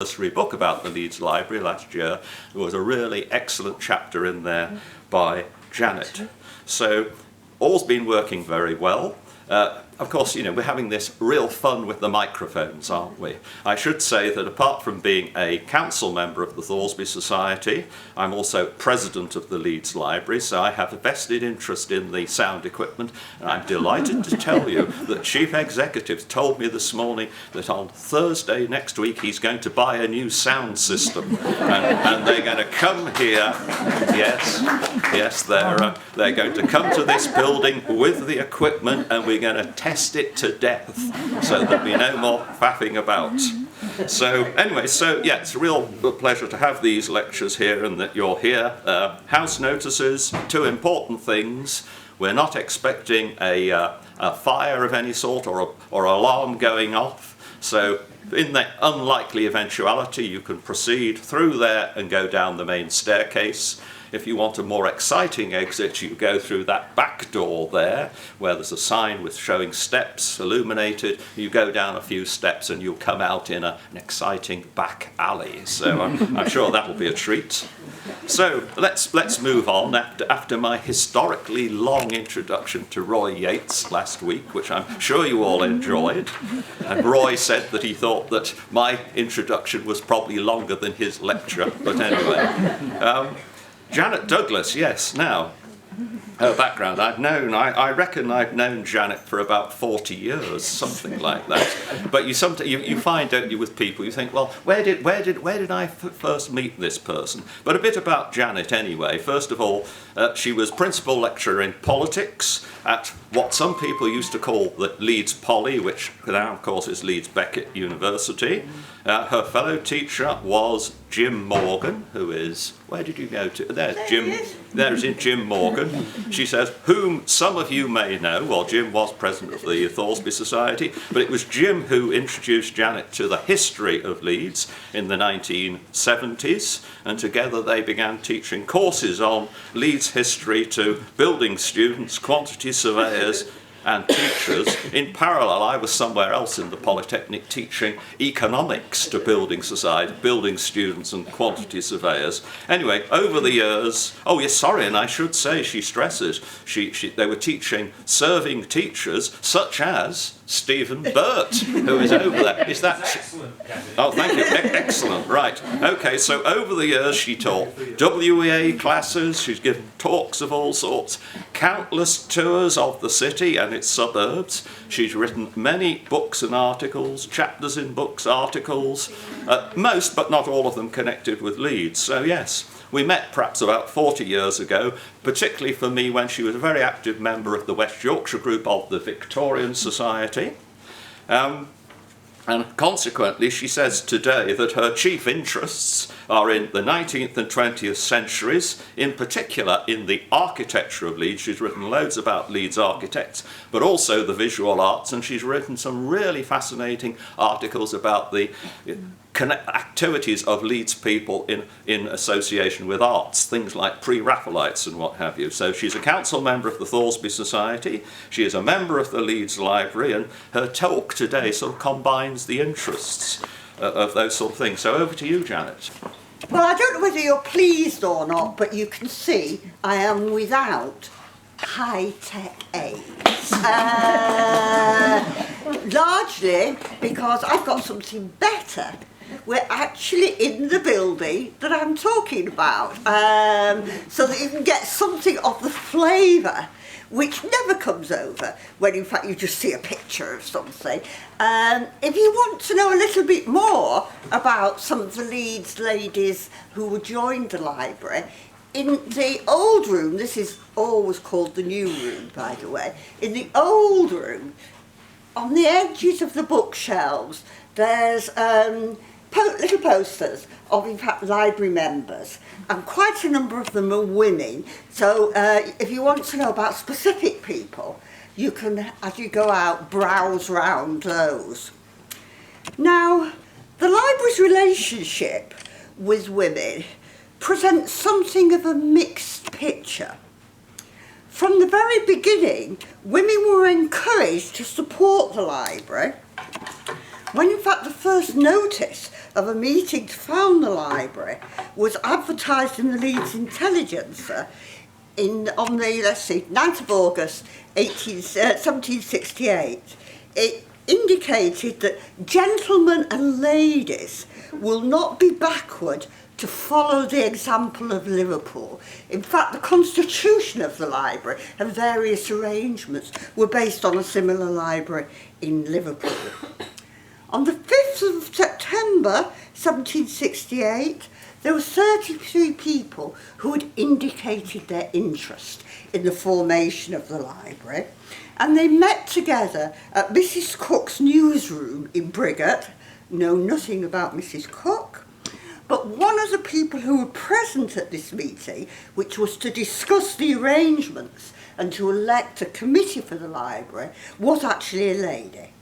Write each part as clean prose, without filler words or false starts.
anniversary book about the Leeds Library last year. There was a really excellent chapter in there by Janet. So all's been working very well. Of course, you know, we're having this real fun with the microphones, aren't we? I should say that apart from being a council member of the Thoresby Society, I'm also president of the Leeds Library, so I have a vested interest in the sound equipment. And I'm delighted to tell you that Chief Executive told me this morning that on Thursday next week he's going to buy a new sound system. And they're going to come here, yes, they're going to come to this building with the equipment, and we're going to test it to death, so there'll be no more faffing about. So anyway, yeah, it's a real pleasure to have these lectures here and that you're here. House notices, two important things. We're not expecting a fire of any sort or alarm going off, so in the unlikely eventuality you can proceed through there and go down the main staircase. If you want a more exciting exit, you go through that back door there, where there's a sign with showing steps illuminated. You go down a few steps and you'll come out in an exciting back alley. So I'm sure that'll be a treat. So let's move on. After my historically long introduction to Roy Yates last week, which I'm sure you all enjoyed, and Roy said that he thought that my introduction was probably longer than his lecture, but anyway. Janet Douglas, yes. Now, her background, I reckon I've known Janet for about 40 years, something like that. But you find, don't you, with people, you think, well, where did I first meet this person? But a bit about Janet anyway. First of all, she was principal lecturer in politics at what some people used to call the Leeds Poly, which now, of course, is Leeds Beckett University. Her fellow teacher was Jim Morgan, who is, where did you go to? There's Jim. There's Jim Morgan. She says, whom some of you may know. Well, Jim was president of the Thoresby Society, but it was Jim who introduced Janet to the history of Leeds in the 1970s, and together they began teaching courses on Leeds history to building students, quantity surveyors, and teachers. In parallel, I was somewhere else in the Polytechnic teaching economics to building society, building students and quantity surveyors. Anyway, over the years, and I should say, she stresses, they were teaching serving teachers such as Stephen Burt, who is over there. Is that excellent? Oh, thank you. Excellent. Right. Okay. So over the years, she taught WEA classes. She's given talks of all sorts, countless tours of the city and its suburbs. She's written many books and articles, chapters in books, articles, most but not all of them connected with Leeds. So yes. We met perhaps about 40 years ago, particularly for me when she was a very active member of the West Yorkshire group of the Victorian Society. And consequently, she says today that her chief interests are in the 19th and 20th centuries, in particular in the architecture of Leeds. She's written loads about Leeds architects, but also the visual arts, and she's written some really fascinating articles about the activities of Leeds people in association with arts, things like pre-Raphaelites and what have you. So she's a council member of the Thoresby Society, she is a member of the Leeds Library, and her talk today sort of combines the interests of those sort of things. So over to you, Janet. Well, I don't know whether you're pleased or not, but you can see I am without high-tech aids. Largely because I've got something better. We're actually in the building that I'm talking about, so that you can get something of the flavour which never comes over when in fact you just see a picture of something. If you want to know a little bit more about some of the Leeds ladies who joined the library, in the old room, this is always called the new room by the way, in the old room, on the edges of the bookshelves, there's little posters of, in fact, library members, and quite a number of them are women. So if you want to know about specific people, you can, as you go out, browse round those. Now, the library's relationship with women presents something of a mixed picture. From the very beginning, women were encouraged to support the library. When in fact the first notice of a meeting to found the library was advertised in the Leeds Intelligencer on the, 9th of August 1768. It indicated that gentlemen and ladies will not be backward to follow the example of Liverpool. In fact, the constitution of the library and various arrangements were based on a similar library in Liverpool. On the 5th of September 1768, there were 33 people who had indicated their interest in the formation of the library, and they met together at Mrs. Cook's newsroom in Briggate. Know nothing about Mrs. Cook, but one of the people who were present at this meeting, which was to discuss the arrangements and to elect a committee for the library, was actually a lady.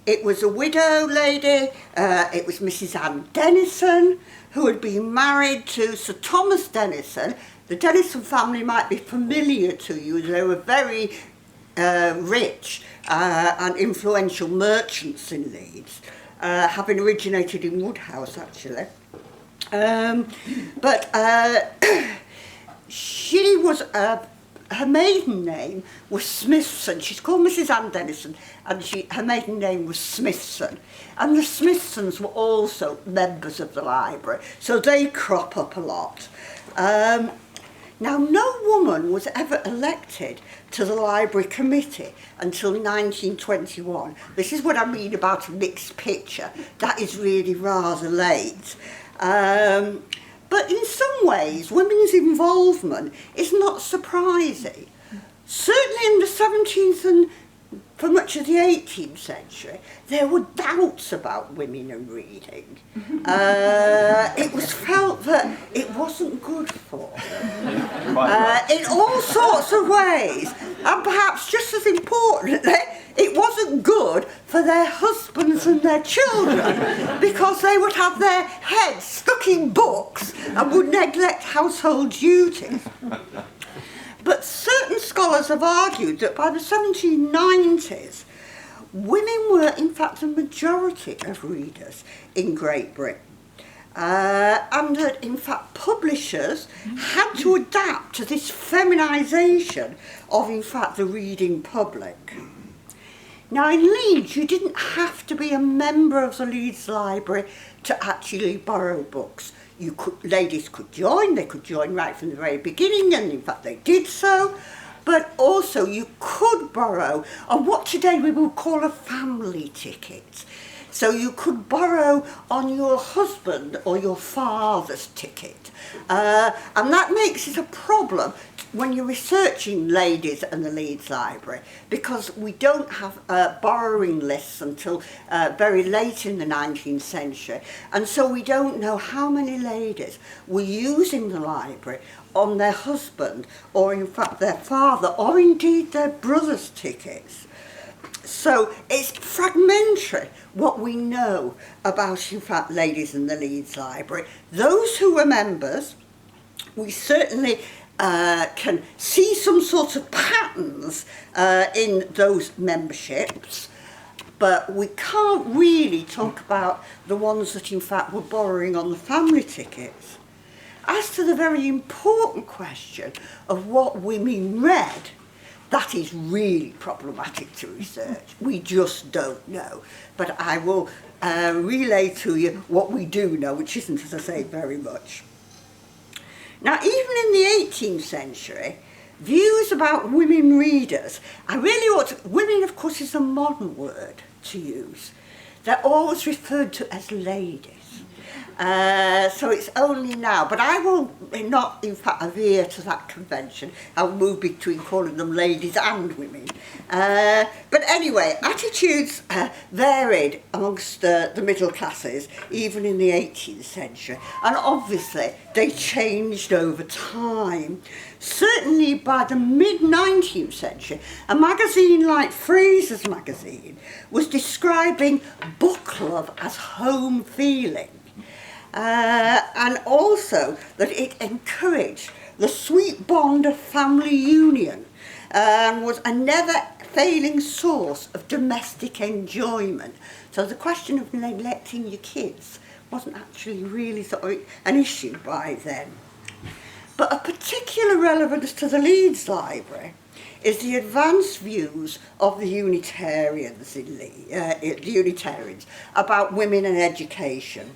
It was a widow lady, it was Mrs. Anne Dennison, who had been married to Sir Thomas Dennison. The Dennison family might be familiar to you. They were very rich and influential merchants in Leeds, having originated in Woodhouse, actually. But she was, her maiden name was Smithson. She's called Mrs. Anne Dennison, and her maiden name was Smithson. And the Smithsons were also members of the library, so they crop up a lot. Now, no woman was ever elected to the library committee until 1921. This is what I mean about a mixed picture. That is really rather late. But in some ways, women's involvement is not surprising. Certainly in the 17th and for much of the 18th century, there were doubts about women and reading. It was felt that it wasn't good for them in all sorts of ways, and perhaps just as importantly, it wasn't good for their husbands and their children, because they would have their heads stuck in books and would neglect household duties. But certain scholars have argued that by the 1790s, women were in fact the majority of readers in Great Britain. And that in fact publishers had to adapt to this feminisation of in fact the reading public. Now in Leeds you didn't have to be a member of the Leeds Library to actually borrow books. Ladies could join, they could join right from the very beginning, and in fact they did so, but also you could borrow on what today we would call a family ticket. So you could borrow on your husband or your father's ticket. And that makes it a problem when you're researching ladies and the Leeds Library, because we don't have borrowing lists until very late in the 19th century, and so we don't know how many ladies were using the library on their husband or in fact their father or indeed their brother's tickets. So it's fragmentary what we know about in fact ladies in the Leeds Library. Those who were members, we certainly can see some sort of patterns in those memberships, but we can't really talk about the ones that in fact were borrowing on the family tickets. As to the very important question of what women read, that is really problematic to research. We just don't know. But I will relay to you what we do know, which isn't, as I say, very much. Now, even in the 18th century, views about women readers, women, of course, is a modern word to use. They're always referred to as ladies. So it's only now, but I will not, in fact, adhere to that convention. I'll move between calling them ladies and women. But anyway, attitudes varied amongst the middle classes, even in the 18th century, and obviously they changed over time. Certainly by the mid-19th century, a magazine like Fraser's magazine was describing book love as home feeling. And also that it encouraged the sweet bond of family union and was a never-failing source of domestic enjoyment. So the question of neglecting your kids wasn't actually really sort of an issue by then. But of particular relevance to the Leeds Library is the advanced views of the Unitarians about women and education.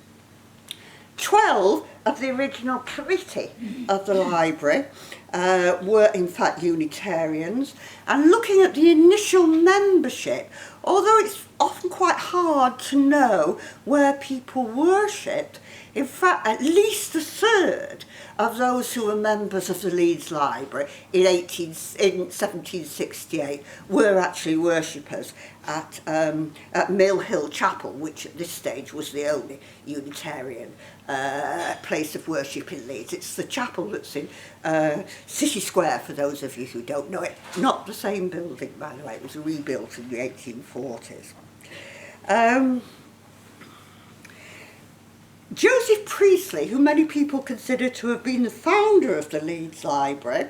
12 of the original committee of the library were in fact Unitarians, and looking at the initial membership, although it's often quite hard to know where people worshipped, in fact at least a third of those who were members of the Leeds Library in 1768 were actually worshippers at Mill Hill Chapel, which at this stage was the only Unitarian place of worship in Leeds. It's the chapel that's in City Square, for those of you who don't know it. Not the same building, by the way. It was rebuilt in the 1840s. Joseph Priestley, who many people consider to have been the founder of the Leeds Library,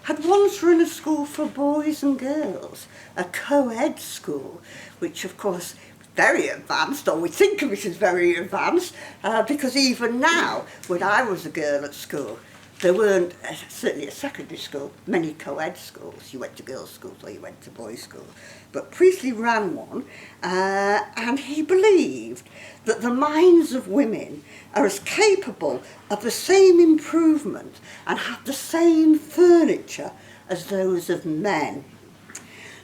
had once run a school for boys and girls, a co-ed school, which of course was very advanced, or we think of it as very advanced, because even now, when I was a girl at school, there weren't, certainly at secondary school, many co-ed schools. You went to girls' schools or you went to boys' schools. But Priestley ran one, and he believed that the minds of women are as capable of the same improvement and have the same furniture as those of men.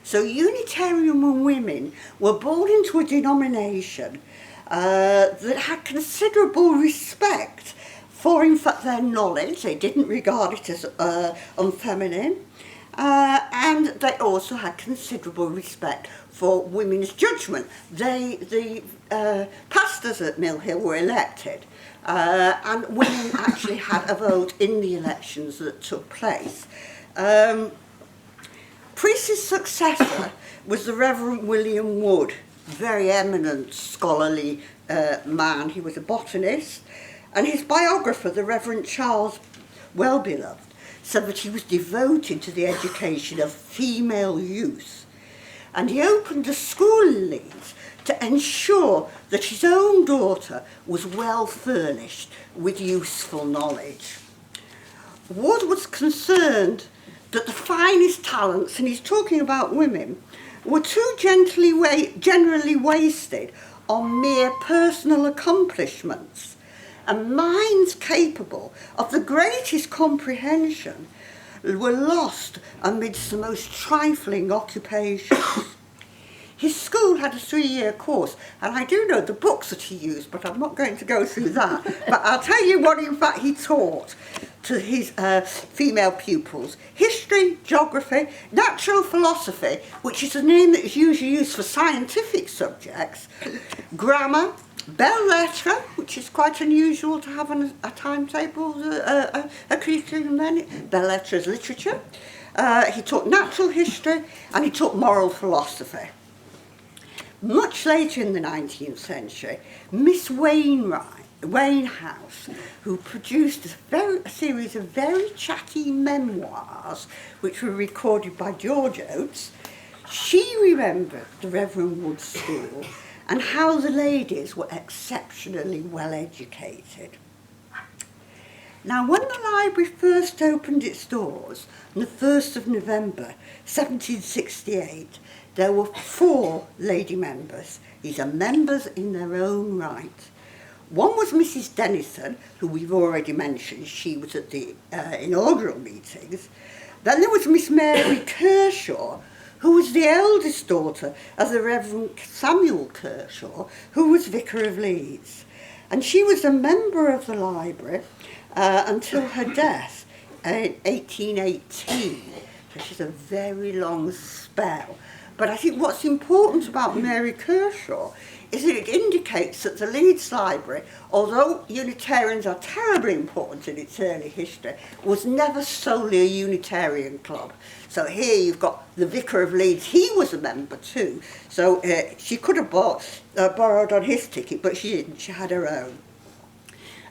So Unitarian women were born into a denomination that had considerable respect for, in fact, their knowledge. They didn't regard it as unfeminine. And they also had considerable respect for women's judgment. The pastors at Mill Hill were elected, and women actually had a vote in the elections that took place. Priestley's successor was the Reverend William Wood, very eminent scholarly man. He was a botanist, and his biographer, the Reverend Charles Wellbeloved, said that he was devoted to the education of female youth, and he opened a school in Leeds to ensure that his own daughter was well furnished with useful knowledge. Wood was concerned that the finest talents, and he's talking about women, were too generally wasted on mere personal accomplishments, and minds capable of the greatest comprehension were lost amidst the most trifling occupations. His school had a 3-year course, and I do know the books that he used, but I'm not going to go through that. But I'll tell you what, in fact, he taught to his female pupils: history, geography, natural philosophy, which is a name that is usually used for scientific subjects, grammar, belles lettres, which is quite unusual to have on a timetable, a curriculum then. Belles lettres literature. He taught natural history, and he taught moral philosophy. Much later in the 19th century, Miss Wainhouse, who produced a series of very chatty memoirs which were recorded by George Oates, she remembered the Reverend Wood School and how the ladies were exceptionally well educated. Now, when the library first opened its doors on the 1st of November 1768, there were 4 lady members. These are members in their own right. One was Mrs. Dennison, who we've already mentioned. She was at the inaugural meetings. Then there was Miss Mary Kershaw, who was the eldest daughter of the Reverend Samuel Kershaw, who was Vicar of Leeds. And she was a member of the library until her death in 1818. So she's a very long spell. But I think what's important about Mary Kershaw is that it indicates that the Leeds Library, although Unitarians are terribly important in its early history, was never solely a Unitarian club. So here you've got the Vicar of Leeds. He was a member too. So she could have borrowed on his ticket, but she didn't. She had her own.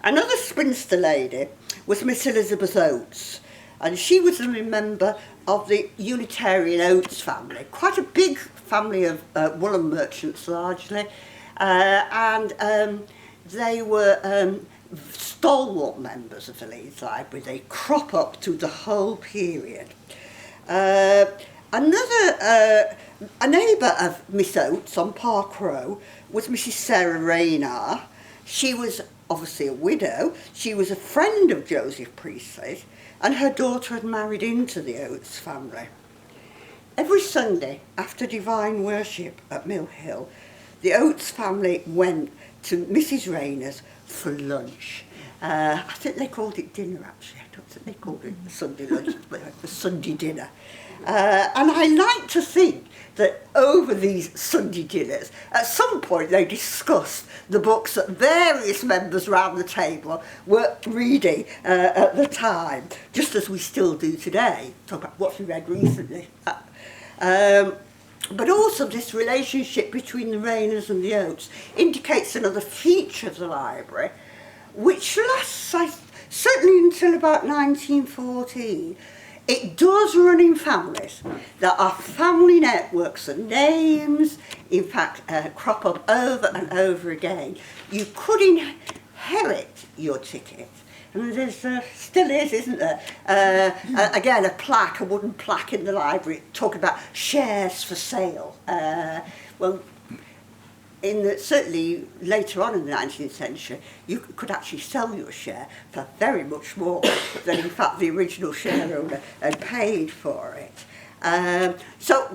Another spinster lady was Miss Elizabeth Oates, and she was a member of the Unitarian Oates family, quite a big family of woolen merchants largely, and they were stalwart members of the Leeds Library. They crop up through the whole period. A neighbour of Miss Oates on Park Row was Mrs. Sarah Rayna. She was obviously a widow. She was a friend of Joseph Priestley, and her daughter had married into the Oates family. Every Sunday after divine worship at Mill Hill, the Oates family went to Mrs. Rayna's for lunch. I think they called it dinner, actually. I don't think they called it Sunday lunch, but it was Sunday dinner. And I like to think that over these Sunday dinners, at some point they discussed the books that various members around the table were reading at the time, just as we still do today. Talk about what we read recently. But also this relationship between the Raynas and the Oates indicates another feature of the library, which lasts certainly until about 1914. It does run in families. There are family networks and names, in fact, crop up over and over again. You could inherit your ticket. And there's still is, isn't there? Again, a wooden plaque in the library talking about shares for sale. Certainly later on in the 19th century, you could actually sell your share for very much more than, in fact, the original shareholder had paid for it. So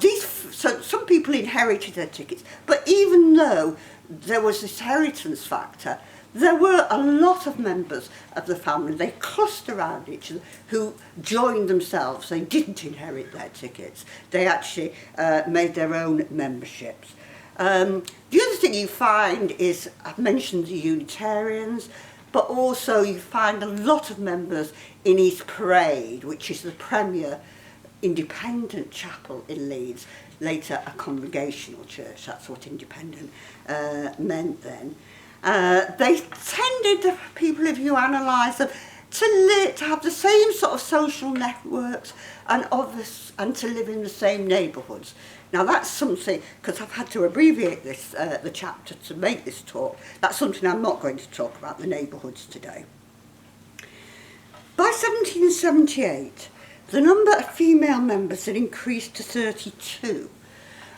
some people inherited their tickets, but even though there was this inheritance factor, there were a lot of members of the family, they clustered around each other, who joined themselves. They didn't inherit their tickets. They actually made their own memberships. The other thing you find is, I've mentioned the Unitarians, but also you find a lot of members in East Parade, which is the premier independent chapel in Leeds, later a congregational church. That's what independent meant then. They tended, the people, if you analyse them, to have the same sort of social networks and to live in the same neighbourhoods. Now that's something, because I've had to abbreviate this, the chapter to make this talk, that's something I'm not going to talk about, the neighbourhoods today. By 1778, the number of female members had increased to 32,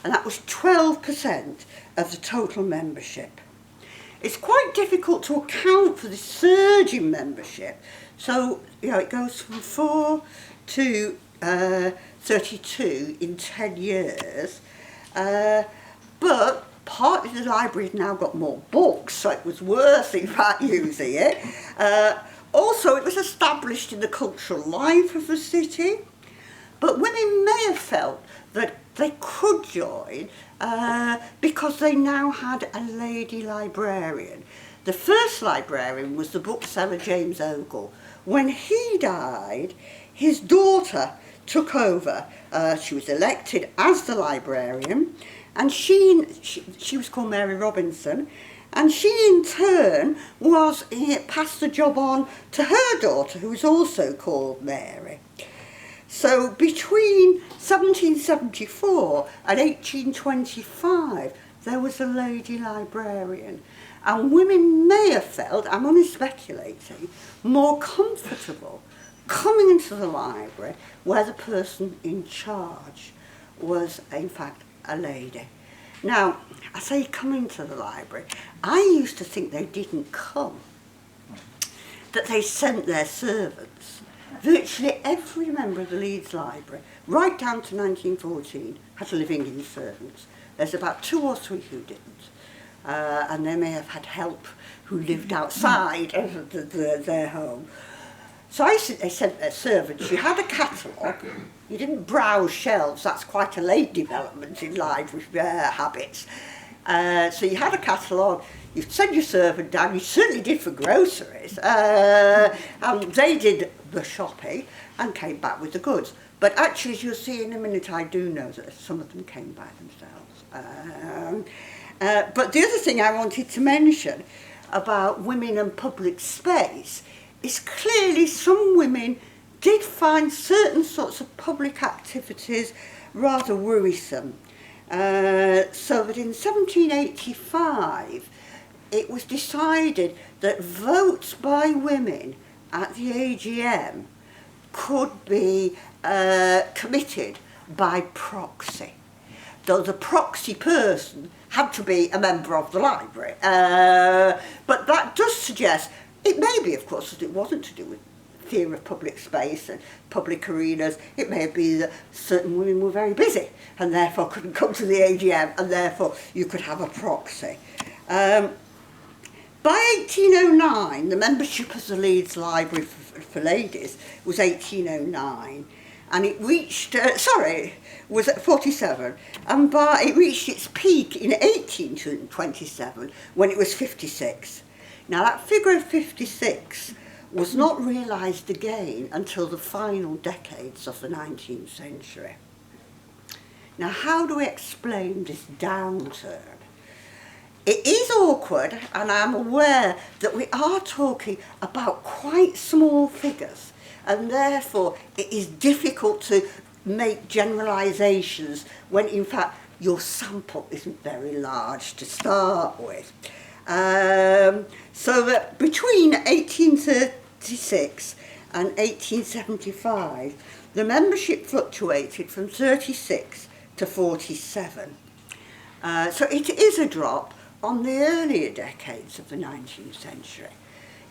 and that was 12% of the total membership. It's quite difficult to account for the surge in membership. So, it goes from 4 to 32 in 10 years. But partly the library has now got more books, so it was worth, in fact, using it. Also, it was established in the cultural life of the city. But women may have felt that they could join because they now had a lady librarian. The first librarian was the bookseller James Ogle. When he died, his daughter took over. She was elected as the librarian, and she was called Mary Robinson, and she in turn passed the job on to her daughter, who was also called Mary. So between 1774 and 1825, there was a lady librarian. And women may have felt, I'm only speculating, more comfortable coming into the library where the person in charge was, in fact, a lady. Now, I say coming to the library, I used to think they didn't come, that they sent their servants. Virtually every member of the Leeds Library, right down to 1914, had living-in servants. There's about 2 or 3 who didn't. And they may have had help who lived outside of their home. So I think they sent their servants. You had a catalogue. You didn't browse shelves. That's quite a late development in library habits. So you had a catalogue. You sent your servant down. You certainly did for groceries. And they did the shopping and came back with the goods. But actually, as you'll see in a minute, I do know that some of them came by themselves. But the other thing I wanted to mention about women and public space is clearly some women did find certain sorts of public activities rather worrisome. So that in 1785, it was decided that votes by women at the AGM could be committed by proxy, though the proxy person had to be a member of the library. But that does suggest, it may be, of course, that it wasn't to do with theory of public space and public arenas. It may be that certain women were very busy and therefore couldn't come to the AGM, and therefore you could have a proxy. By 1809, the membership of the Leeds Library for ladies was 1809, and it reached, was at 47, and it reached its peak in 1827 when it was 56. Now that figure of 56 was not realised again until the final decades of the 19th century. Now, how do we explain this downturn? It is awkward, and I'm aware that we are talking about quite small figures, and therefore it is difficult to make generalisations when in fact your sample isn't very large to start with. So that between 1836 and 1875, the membership fluctuated from 36 to 47. So it is a drop on the earlier decades of the 19th century.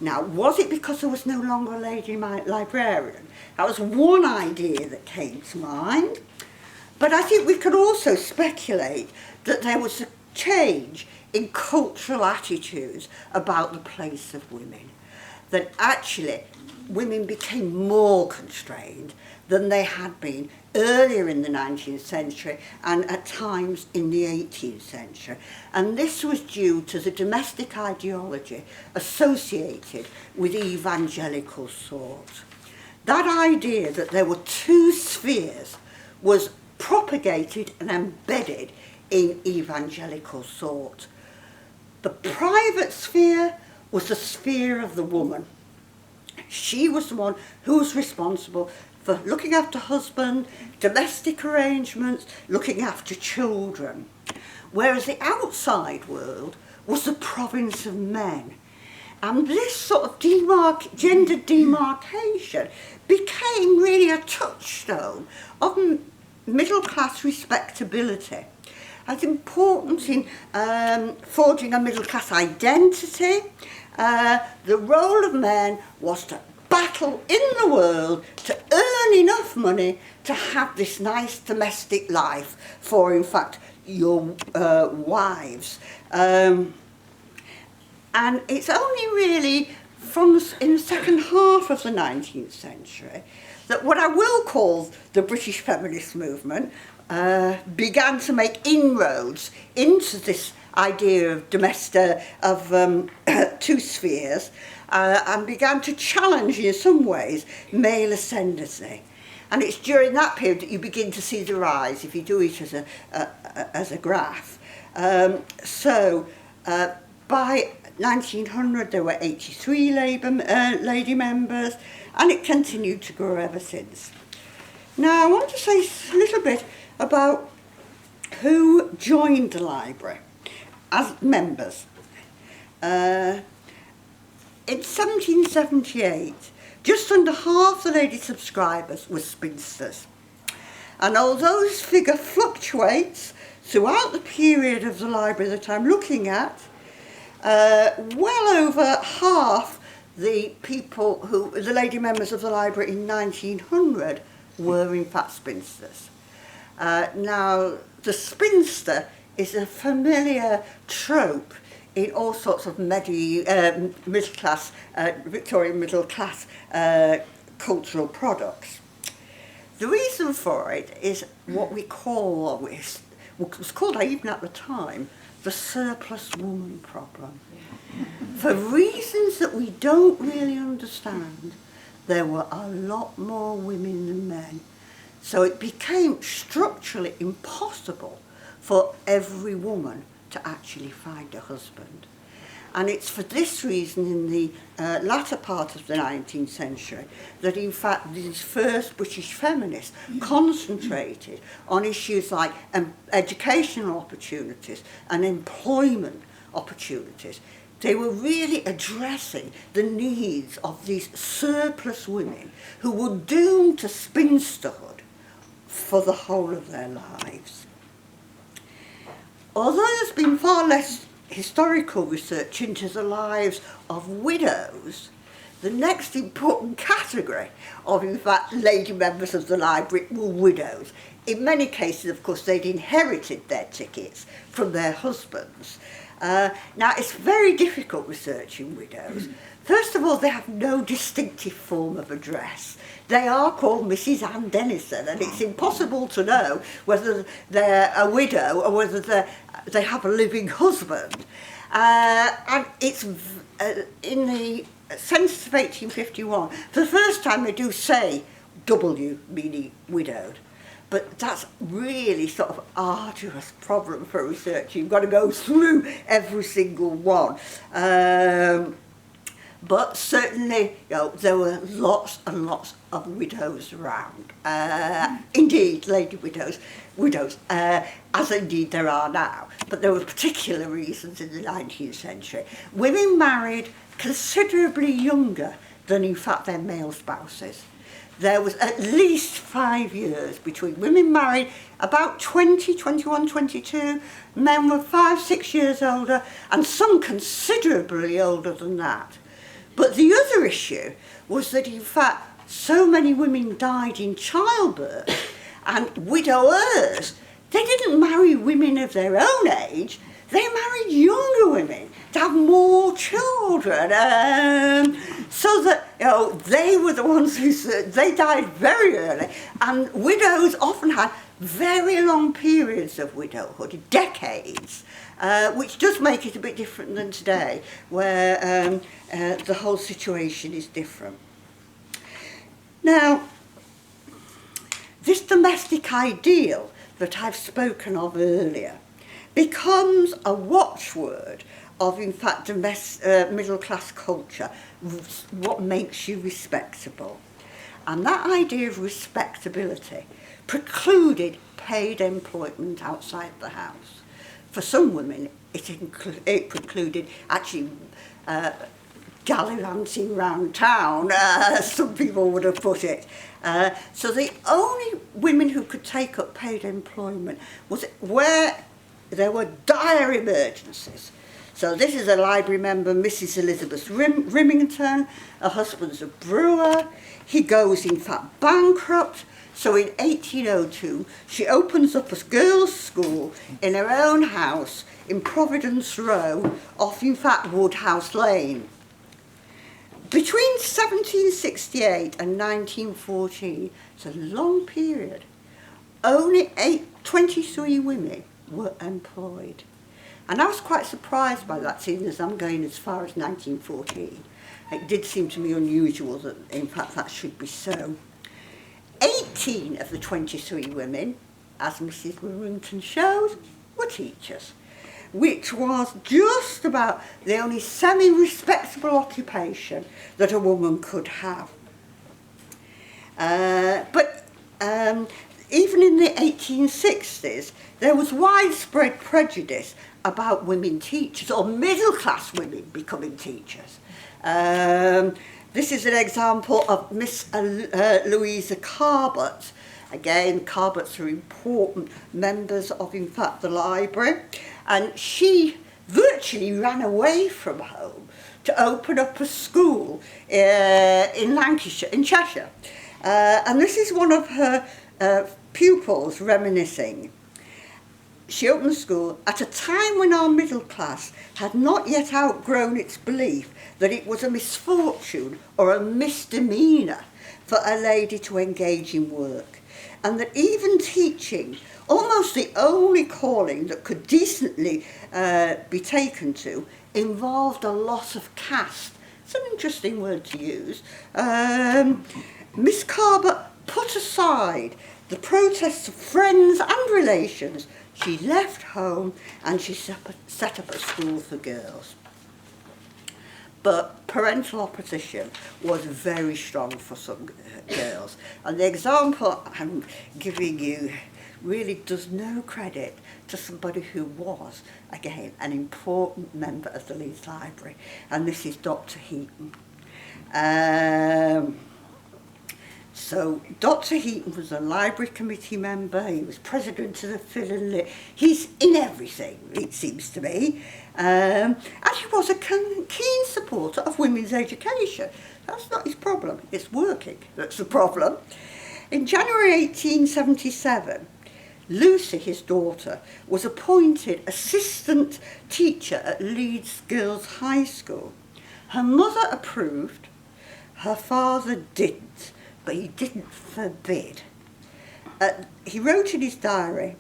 Now, was it because there was no longer a lady librarian? That was one idea that came to mind. But I think we could also speculate that there was a change in cultural attitudes about the place of women. That actually women became more constrained than they had been earlier in the 19th century and at times in the 18th century. And this was due to the domestic ideology associated with evangelical thought. That idea that there were two spheres was propagated and embedded in evangelical thought. The private sphere was the sphere of the woman. She was the one who was responsible for looking after husband, domestic arrangements, looking after children. Whereas the outside world was the province of men. And this sort of gender demarcation became really a touchstone of middle-class respectability. It's important in forging a middle-class identity. The role of men was to battle in the world to earn enough money to have this nice domestic life for, in fact, your wives. And it's only really in the second half of the 19th century that what I will call the British feminist movement began to make inroads into this idea of two spheres, and began to challenge in some ways male ascendancy. And it's during that period that you begin to see the rise, if you do it as a graph. By 1900 there were 83 lady members, and it continued to grow ever since. Now I want to say a little bit about who joined the library as members. In 1778, just under half the lady subscribers were spinsters. And although this figure fluctuates throughout the period of the library that I'm looking at, well over half the lady members of the library in 1900 were in fact spinsters. Now, the spinster is a familiar trope in all sorts of middle-class, Victorian middle-class cultural products. The reason for it is what we call, what was called even at the time, the surplus woman problem. For reasons that we don't really understand, there were a lot more women than men. So it became structurally impossible for every woman to actually find a husband. And it's for this reason in the latter part of the 19th century that in fact these first British feminists concentrated on issues like educational opportunities and employment opportunities, They were really addressing the needs of these surplus women who were doomed to spinsterhood for the whole of their lives. Although there's been far less historical research into the lives of widows, the next important category of, in fact, lady members of the library were widows. In many cases, of course, they'd inherited their tickets from their husbands. Now, it's very difficult researching widows. First of all, they have no distinctive form of address. They are called Mrs. Anne Dennison, and it's impossible to know whether they're a widow or whether they have a living husband. And it's in the census of 1851, for the first time they do say W, meaning widowed. But that's really sort of arduous problem for research. You've got to go through every single one. But certainly, there were lots and lots of widows around. Indeed, lady widows, as indeed there are now. But there were particular reasons in the 19th century. Women married considerably younger than, in fact, their male spouses. There was at least 5 years between women married about 20, 21, 22. Men were 5, 6 years older, and some considerably older than that. But the other issue was that, in fact, so many women died in childbirth, and widowers, they didn't marry women of their own age, they married younger women to have more children, so that they were the ones who they died very early, and widows often had very long periods of widowhood, decades, which does make it a bit different than today, where the whole situation is different. Now, this domestic ideal that I've spoken of earlier becomes a watchword of, in fact, middle-class culture, what makes you respectable. And that idea of respectability precluded paid employment outside the house. For some women, it precluded actually gallivanting round town, some people would have put it. So the only women who could take up paid employment was where there were dire emergencies. So this is a library member, Mrs. Elizabeth Remington. Her husband's a brewer. He goes, in fact, bankrupt. So in 1802, she opens up a girls' school in her own house in Providence Row, off, in fact, Woodhouse Lane. Between 1768 and 1914, it's a long period, only 23 women were employed. And I was quite surprised by that, seeing as I'm going as far as 1914. It did seem to me unusual that, in fact, that should be so. 18 of the 23 women, as Mrs. Remington shows, were teachers, which was just about the only semi-respectable occupation that a woman could have. But even in the 1860s, there was widespread prejudice about women teachers, or middle-class women becoming teachers. This is an example of Miss Louisa Carbert. Again, Carberts are important members of, in fact, the library. And she virtually ran away from home to open up a school in Lancashire, in Cheshire. And this is one of her pupils reminiscing. She opened the school at a time when our middle class had not yet outgrown its belief that it was a misfortune or a misdemeanour for a lady to engage in work, and that even teaching, almost the only calling that could decently be taken to, involved a loss of caste. It's an interesting word to use. Miss Carbert put aside the protests of friends and relations. She left home and she set up a school for girls. But parental opposition was very strong for some girls. And the example I'm giving you really does no credit to somebody who was, again, an important member of the Leeds Library, and this is Dr. Heaton. So Dr. Heaton was a library committee member, he was president of the Phil and Lit. He's in everything, it seems to me. And he was a keen supporter of women's education. That's not his problem, it's working that's the problem. In January 1877, Lucy, his daughter, was appointed assistant teacher at Leeds Girls' High School. Her mother approved, her father didn't, but he didn't forbid. He wrote in his diary,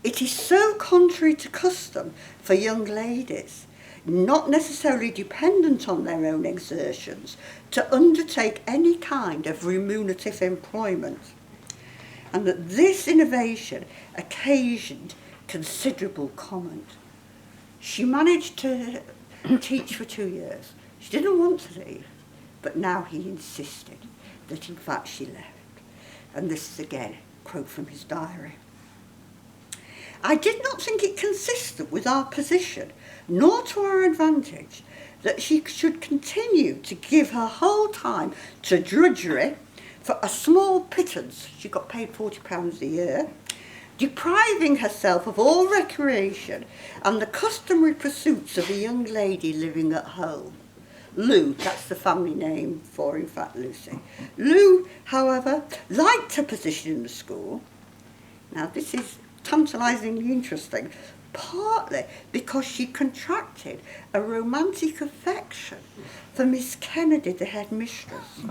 "It is so contrary to custom for young ladies, not necessarily dependent on their own exertions, to undertake any kind of remunerative employment, and that this innovation occasioned considerable comment." She managed to teach for 2 years. She didn't want to leave, but now he insisted that in fact she left. And this is again a quote from his diary. "I did not think it consistent with our position, nor to our advantage, that she should continue to give her whole time to drudgery for a small pittance." She got paid £40 a year, "depriving herself of all recreation and the customary pursuits of a young lady living at home." Lou, that's the family name for, in fact, Lucy. Lou, however, liked her position in the school. Now, this is tantalisingly interesting, partly because she contracted a romantic affection for Miss Kennedy, the headmistress,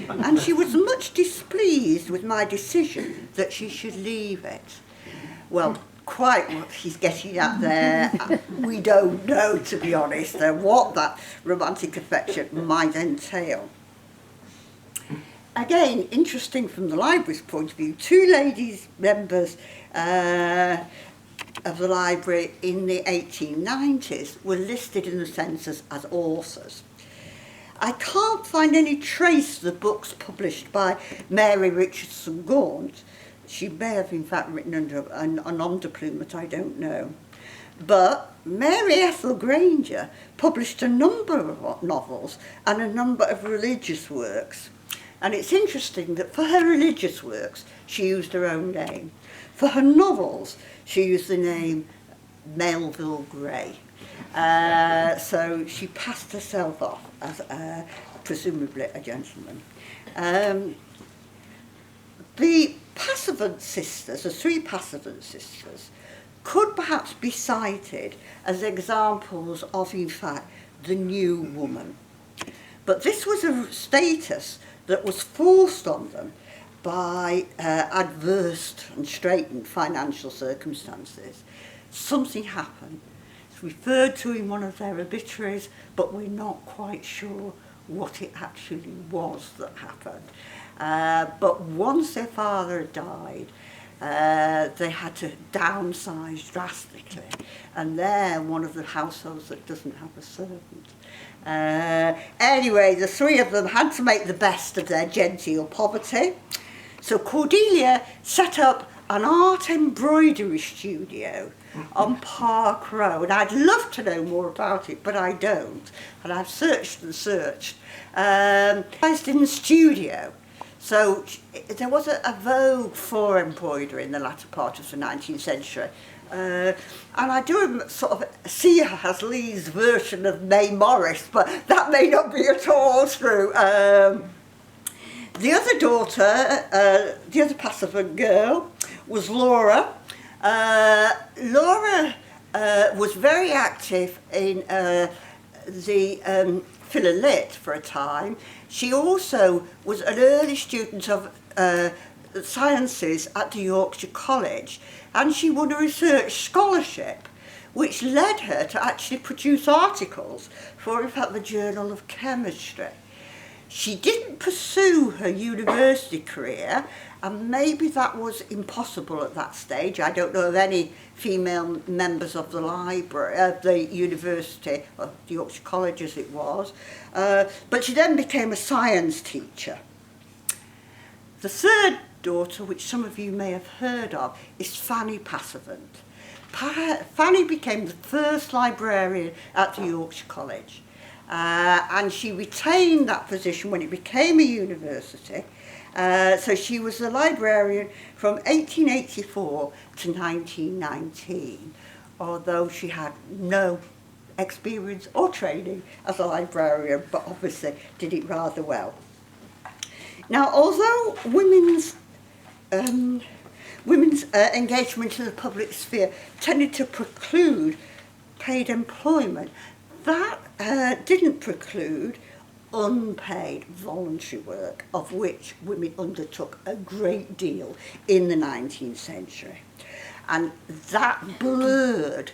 and she was much displeased with my decision that she should leave it. Well, quite what he's getting at there, we don't know, to be honest, what that romantic affection might entail. Again, interesting from the library's point of view, 2 ladies members of the library in the 1890s were listed in the census as authors. I can't find any trace of the books published by Mary Richardson Gaunt. She may have in fact written under an underplumate, I don't know. But Mary Ethel Granger published a number of novels and a number of religious works. And it's interesting that for her religious works, she used her own name. For her novels, she used the name Melville Gray. So she passed herself off as presumably a gentleman. The Passavant sisters, the 3 Passavant sisters, could perhaps be cited as examples of, in fact, the new woman. But this was a status that was forced on them by adverse and straitened financial circumstances. Something happened. It's referred to in one of their obituaries, but we're not quite sure what it actually was that happened. But once their father had died, they had to downsize drastically, and they're one of the households that doesn't have a servant. Anyway, the 3 of them had to make the best of their genteel poverty. So Cordelia set up an art embroidery studio on Park Row, and I'd love to know more about it, but I don't, and I've searched and searched. Based in the studio. So there was a vogue for embroidery in the latter part of the 19th century. And I do sort of see her as Lee's version of May Morris, but that may not be at all true. The other daughter, the other Passavant girl, was Laura. Laura was very active in the Phil Lit for a time. She also was an early student of sciences at the Yorkshire College, and she won a research scholarship which led her to actually produce articles for, in fact, the Journal of Chemistry. She didn't pursue her university career, and maybe that was impossible at that stage. I don't know of any female members of the library, the university, or the Yorkshire College as it was, but she then became a science teacher. The third daughter, which some of you may have heard of, is Fanny Passavant. Fanny became the first librarian at the Yorkshire College, and she retained that position when it became a university. So she was the librarian from 1884 to 1919, although she had no experience or training as a librarian, but obviously did it rather well. Now, although women's engagement in the public sphere tended to preclude paid employment, that didn't preclude unpaid voluntary work, of which women undertook a great deal in the 19th century. And that blurred,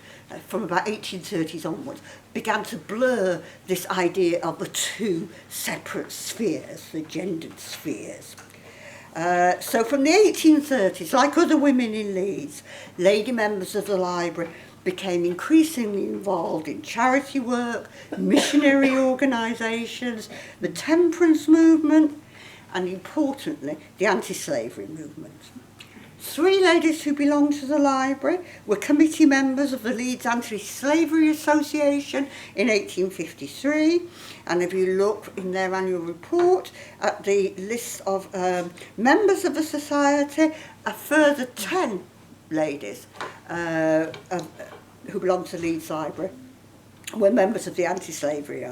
from about 1830s onwards, began to blur this idea of the two separate spheres, the gendered spheres. So from the 1830s, like other women in Leeds, lady members of the library became increasingly involved in charity work, missionary organisations, the temperance movement, and importantly, the anti-slavery movement. 3 ladies who belonged to the library were committee members of the Leeds Anti-Slavery Association in 1853, and if you look in their annual report at the list of members of the society, a further 10 ladies who belonged to Leeds Library were members of the Anti-Slavery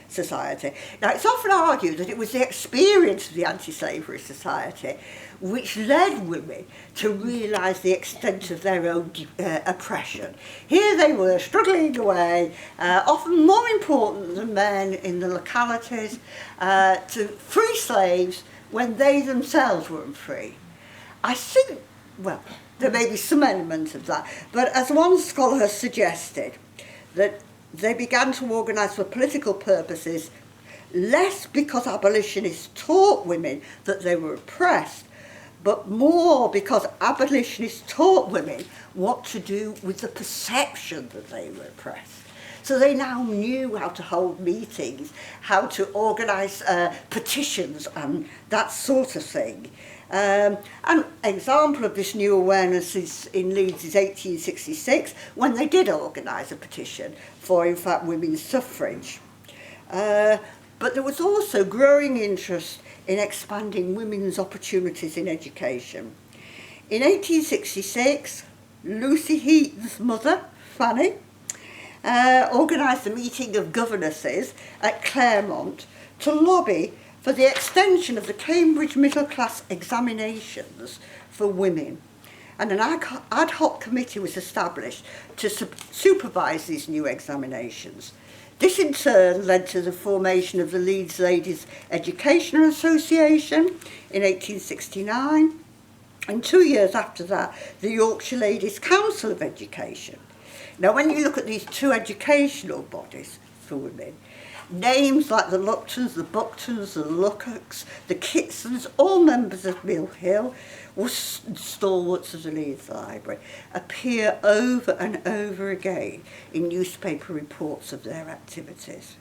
Society. Now, it's often argued that it was the experience of the Anti-Slavery Society which led women to realise the extent of their own oppression. Here they were, struggling away, often more important than men in the localities, to free slaves when they themselves weren't free. I think, well, there may be some element of that, but as one scholar has suggested, that they began to organise for political purposes, less because abolitionists taught women that they were oppressed, but more because abolitionists taught women what to do with the perception that they were oppressed. So they now knew how to hold meetings, how to organise petitions and that sort of thing. An example of this new awareness in Leeds is 1866, when they did organise a petition for, in fact, women's suffrage. But there was also growing interest in expanding women's opportunities in education. In 1866, Lucy Heaton's mother, Fanny, organised a meeting of governesses at Claremont to lobby for the extension of the Cambridge middle class examinations for women. And an ad hoc committee was established to supervise these new examinations. This in turn led to the formation of the Leeds Ladies Educational Association in 1869, and 2 years after that, the Yorkshire Ladies Council of Education. Now, when you look at these two educational bodies for women, names like the Luptons, the Bucktons, the Luckocks, the Kitsons, all members of Mill Hill, were stalwarts of the Leeds Library, appear over and over again in newspaper reports of their activities.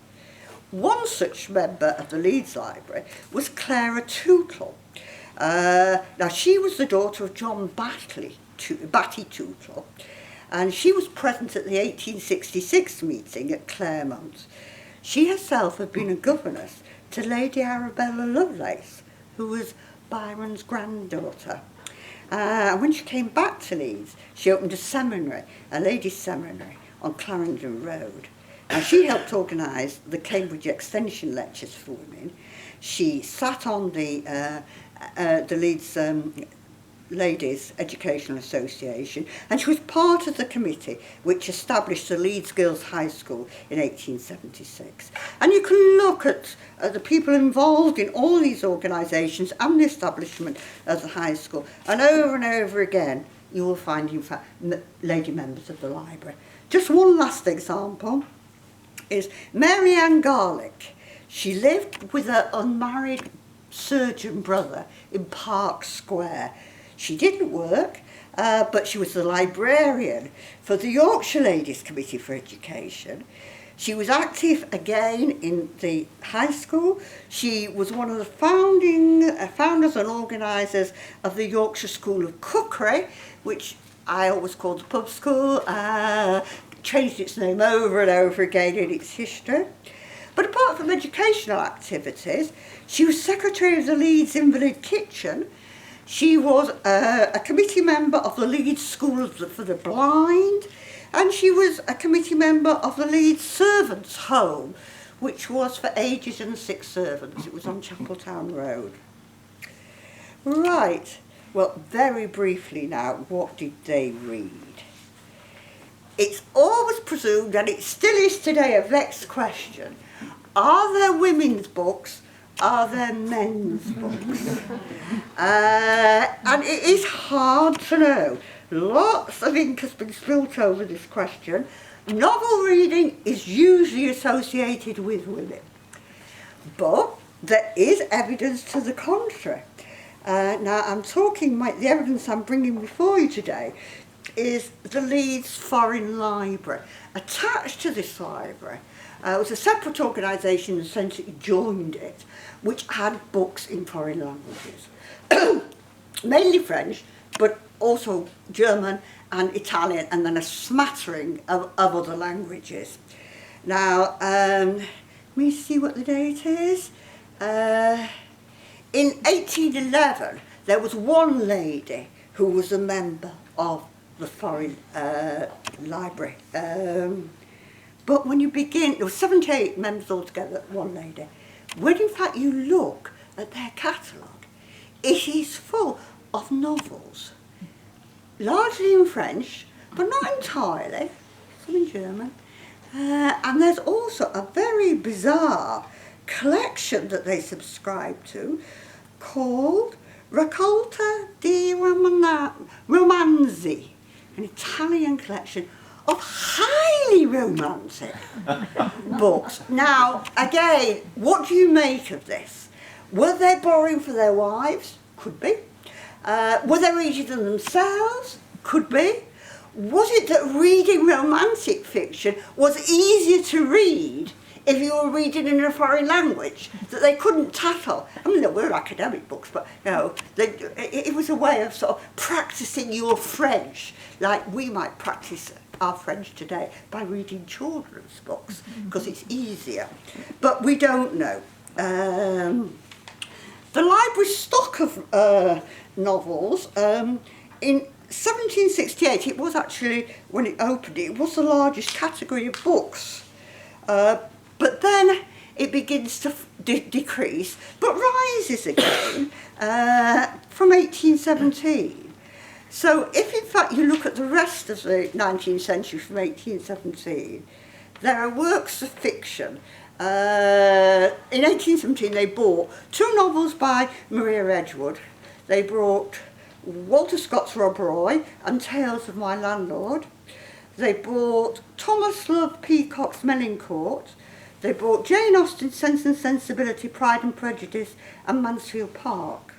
One such member of the Leeds Library was Clara Tuttle. Now, she was the daughter of John Batty Tuttle, and she was present at the 1866 meeting at Claremont. She herself had been a governess to Lady Arabella Lovelace, who was Byron's granddaughter. When she came back to Leeds, she opened a seminary, a ladies' seminary, on Clarendon Road. Now, she helped organise the Cambridge Extension lectures for women. She sat on the Leeds Ladies Educational Association, and she was part of the committee which established the Leeds Girls High School in 1876. And you can look at the people involved in all these organisations and the establishment of the high school, and over again you will find, in fact, lady members of the library. Just one last example is Marianne Garlick. She lived with her unmarried surgeon brother in Park Square. She didn't work, but she was the librarian for the Yorkshire Ladies Committee for Education. She was active again in the high school. She was one of the founders and organisers of the Yorkshire School of Cookery, which I always called the pub school, changed its name over and over again in its history. But apart from educational activities, she was secretary of the Leeds Invalid Kitchen. She was a committee member of the Leeds School for the Blind, and she was a committee member of the Leeds Servants' Home, which was for aged and sick servants. It was on Chapeltown Road. Right, well, very briefly now, what did they read? It's always presumed, and it still is today, a vexed question. Are there women's books? Are there men's books? And it is hard to know. Lots of ink has been spilt over this question. Novel reading is usually associated with women, but there is evidence to the contrary. Now I'm talking, the evidence I'm bringing before you today is the Leeds Foreign Library. Attached to this library was a separate organisation and since it joined it, which had books in foreign languages, mainly French, but also German and Italian, and then a smattering of other languages. Now, let me see what the date is. In 1811, there was one lady who was a member of the Foreign Library. But when you begin, there were 78 members altogether, one lady. When in fact you look at their catalogue, it is full of novels, largely in French, but not entirely, some in German. And there's also a very bizarre collection that they subscribe to called Raccolta di Romanzi, an Italian collection of highly romantic books. Now, again, what do you make of this? Were they borrowing for their wives? Could be. Were they reading them themselves? Could be. Was it that reading romantic fiction was easier to read if you were reading in a foreign language, that they couldn't tackle? I mean, there were academic books, but you know, it was a way of sort of practicing your French, like we might practice our French today by reading children's books, because it's easier. But we don't know. The library stock of novels, in 1768, it was actually, when it opened, it was the largest category of books. But then it begins to decrease, but rises again from 1817. So if in fact you look at the rest of the 19th century from 1817, there are works of fiction. In 1817 they bought 2 novels by Maria Edgeworth. They brought Walter Scott's Rob Roy and Tales of My Landlord. They bought Thomas Love Peacock's Melincourt. They bought Jane Austen's Sense and Sensibility, Pride and Prejudice and Mansfield Park.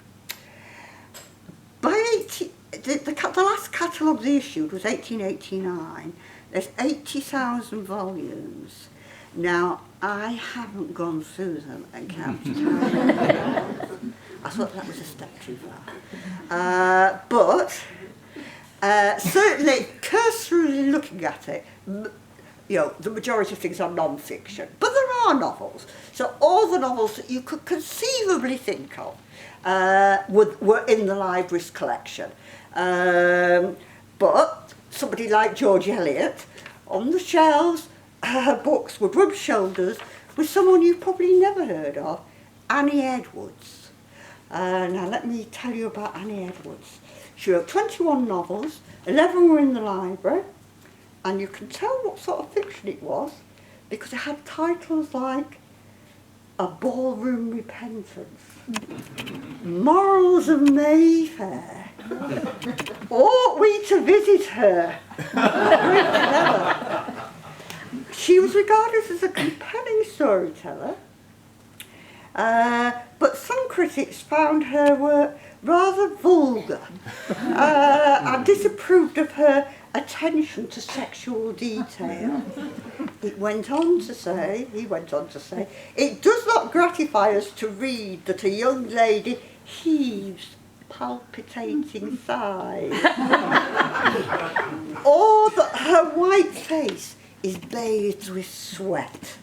By the last catalogue they issued was 1889. There's 80,000 volumes. Now, I haven't gone through them and counted how many. I thought that was a step too far. But certainly, cursorily looking at it, you know, the majority of things are non-fiction. But there are novels. So all the novels that you could conceivably think of were in the library's collection. But somebody like George Eliot, on the shelves, her books would rub shoulders with someone you've probably never heard of, Annie Edwards. Now let me tell you about Annie Edwards. She wrote 21 novels, 11 were in the library, and you can tell what sort of fiction it was because it had titles like A Ballroom Repentance, Morals of Mayfair, Ought We to Visit Her? She was regarded as a compelling storyteller, but some critics found her work rather vulgar and disapproved of her attention to sexual detail. He went on to say, it does not gratify us to read that a young lady heaves palpitating thighs, or that her white face is bathed with sweat.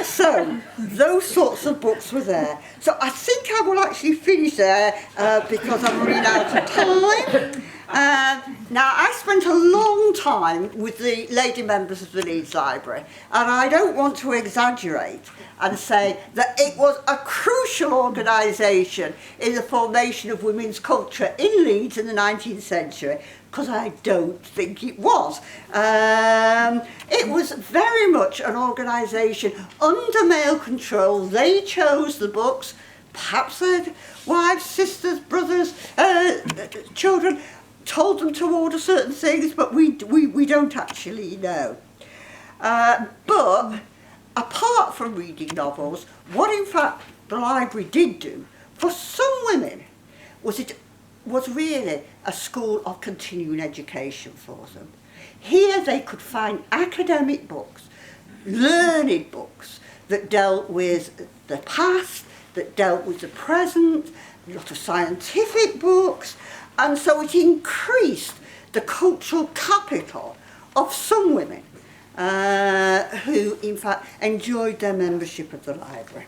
So, those sorts of books were there. So I think I will actually finish there because I'm running out of time. Now, I spent a long time with the lady members of the Leeds Library, and I don't want to exaggerate and say that it was a crucial organisation in the formation of women's culture in Leeds in the 19th century, because I don't think it was. It was very much an organisation under male control. They chose the books, perhaps their wives, sisters, brothers, children told them to order certain things, but we don't actually know. But apart from reading novels, what in fact the library did do for some women was really a school of continuing education for them. Here they could find academic books, learned books that dealt with the past, that dealt with the present, a lot of scientific books, and so it increased the cultural capital of some women who in fact enjoyed their membership of the library.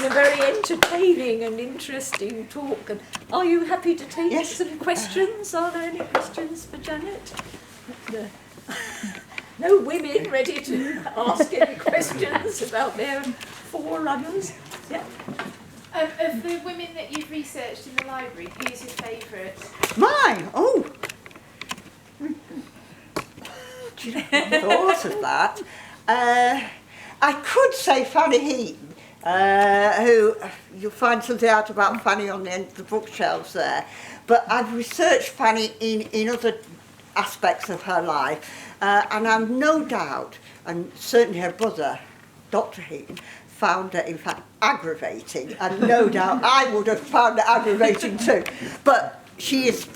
A very entertaining and interesting talk. And are you happy to take some questions? Are there any questions for Janet? No women ready to ask any questions about their forerunners? Yeah. Of the women that you've researched in the library, who's your favourite? Mine? Oh! Do you know, I thought of that. I could say Fanny Heaton, who you'll find something out about Fanny on the end of the bookshelves there, but I've researched Fanny in other aspects of her life, and I've no doubt, and certainly her brother, Dr. Heaton, found her in fact aggravating, and no doubt I would have found her aggravating too, but she is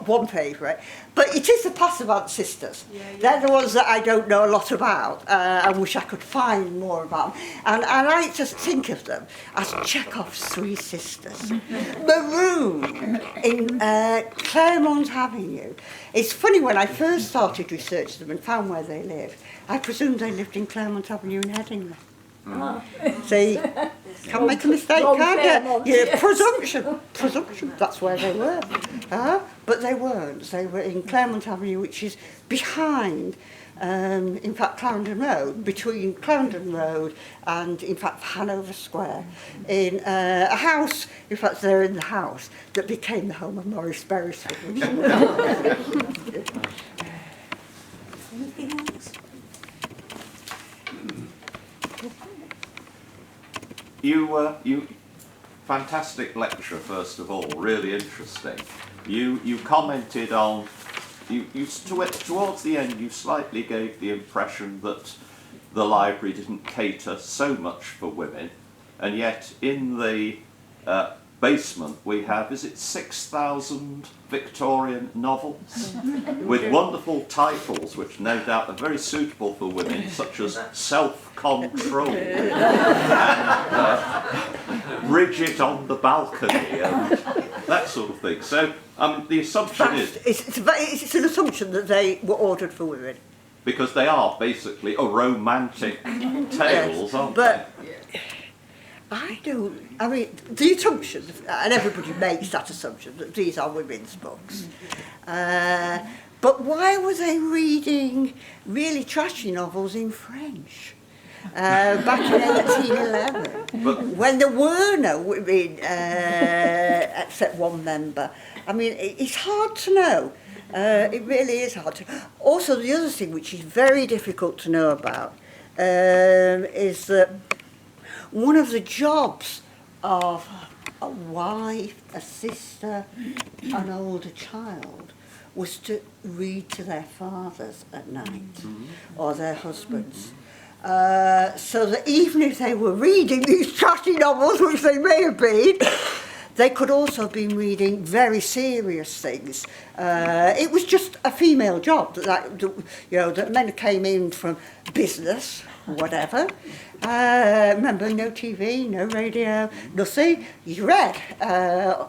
one favourite. But it is the Passavant sisters. They're the ones that I don't know a lot about. I wish I could find more about them. And I like to think of them as Chekhov's three sisters. Marooned in Claremont Avenue. It's funny, when I first started researching them and found where they lived, I presumed they lived in Claremont Avenue in Headingley. See, can't make a mistake, can't you? Yeah, presumption, that's where they were. But they weren't. They were in Claremont Avenue, which is behind, in fact, Clarendon Road, between Clarendon Road and, in fact, Hanover Square, in a house, in fact, they're in the house that became the home of Maurice Beresford. Anything else? You fantastic lecture, first of all, really interesting. You commented on, towards the end you slightly gave the impression that the library didn't cater so much for women, and yet in the basement we have, is it 6,000 Victorian novels with wonderful titles which no doubt are very suitable for women, such as Self-Control and Bridget on the Balcony and that sort of thing. So the assumption is... It's an assumption that they were ordered for women. Because they are basically romantic tales, aren't they? I mean, the assumption, and everybody makes that assumption, that these are women's books. But why were they reading really trashy novels in French? Back in 1811, when there were no women except one member. I mean, it's hard to know. It really is hard to. Also, the other thing which is very difficult to know about is that one of the jobs of a wife, a sister, an older child was to read to their fathers at night, or their husbands. So that even if they were reading these trashy novels, which they may have been, they could also have been reading very serious things. It was just a female job that men came in from business, whatever. Remember, no TV, no radio, nothing. You read, it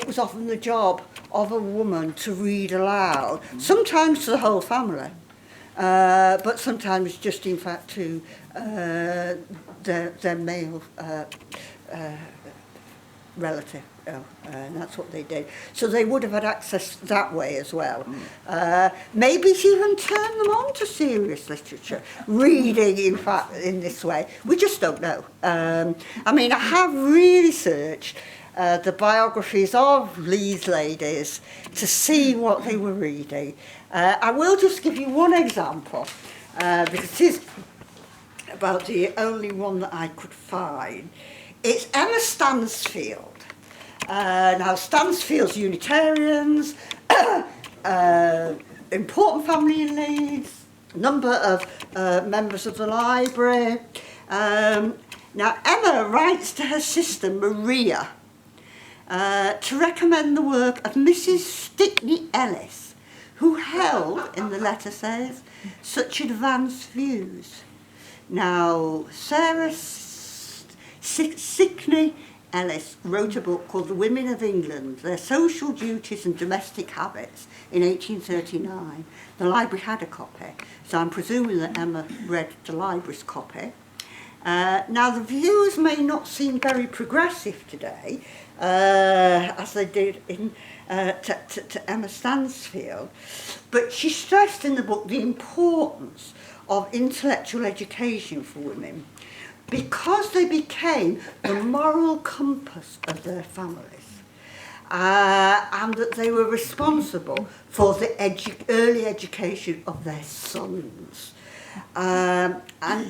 was often the job of a woman to read aloud, sometimes to the whole family, but sometimes just in fact to their male relative, and that's what they did. So they would have had access that way as well. Maybe it's even turned them on to serious literature, reading in fact in this way. We just don't know. I mean, I have researched the biographies of Leeds ladies to see what they were reading. I will just give you one example, because it is about the only one that I could find. It's Emma Stansfield. Now, Stansfield's Unitarians, important family in Leeds, number of members of the library. Now, Emma writes to her sister Maria to recommend the work of Mrs. Stickney Ellis, who held, in the letter says, such advanced views. Now, Sarah Stickney Ellis wrote a book called The Women of England, Their Social Duties and Domestic Habits in 1839. The library had a copy, so I'm presuming that Emma read the library's copy. Now, the views may not seem very progressive today, as they did to Emma Stansfield, but she stressed in the book the importance of intellectual education for women, because they became the moral compass of their families, and that they were responsible for the early education of their sons. And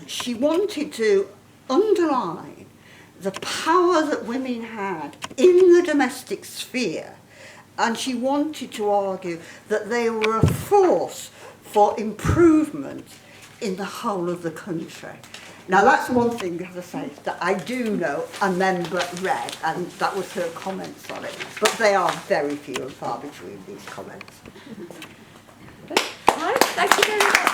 she wanted to underline the power that women had in the domestic sphere, and she wanted to argue that they were a force for improvement in the whole of the country. Now, that's one thing, as I say, that I do know and then but read, and that was her comments on it. But they are very few and far between, these comments. Right, thank you very much.